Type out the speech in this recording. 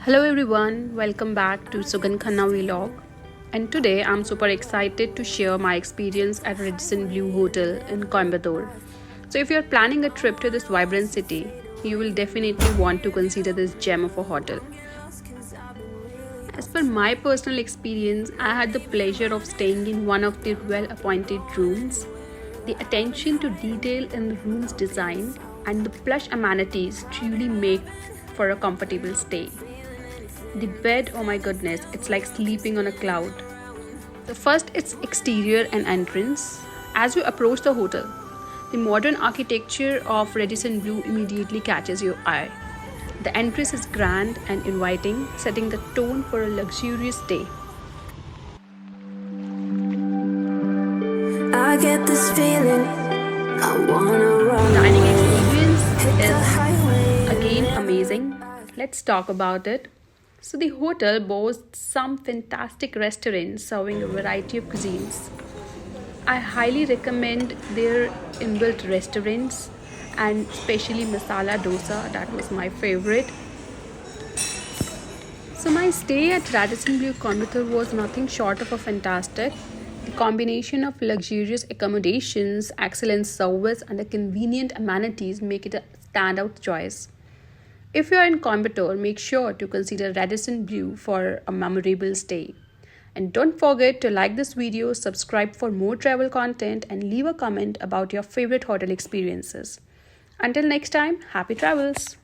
Hello everyone, welcome back to Sugan Khanna Vlog. And today I'm super excited to share my experience at Radisson Blu Hotel in Coimbatore. So if you're planning a trip to this vibrant city, you will definitely want to consider this gem of a hotel. As per my personal experience, I had the pleasure of staying in one of the well-appointed rooms. The attention to detail in the room's design and the plush amenities truly make for a comfortable stay. The bed, oh my goodness, it's like sleeping on a cloud. The first, its exterior and entrance. As you approach the hotel, the modern architecture of Radisson Blu immediately catches your eye. The entrance is grand and inviting, setting the tone for a luxurious stay. I get this feeling I wanna run. Dining experience is again amazing. Let's talk about it. So the hotel boasts some fantastic restaurants serving a variety of cuisines. I highly recommend their inbuilt restaurants and especially masala dosa, that was my favorite. So my stay at Radisson Blu Coimbatore was nothing short of a fantastic. The combination of luxurious accommodations, excellent service and the convenient amenities make it a standout choice. If you are in Coimbatore, make sure to consider Radisson Blu for a memorable stay. And don't forget to like this video, subscribe for more travel content and leave a comment about your favorite hotel experiences. Until next time, happy travels!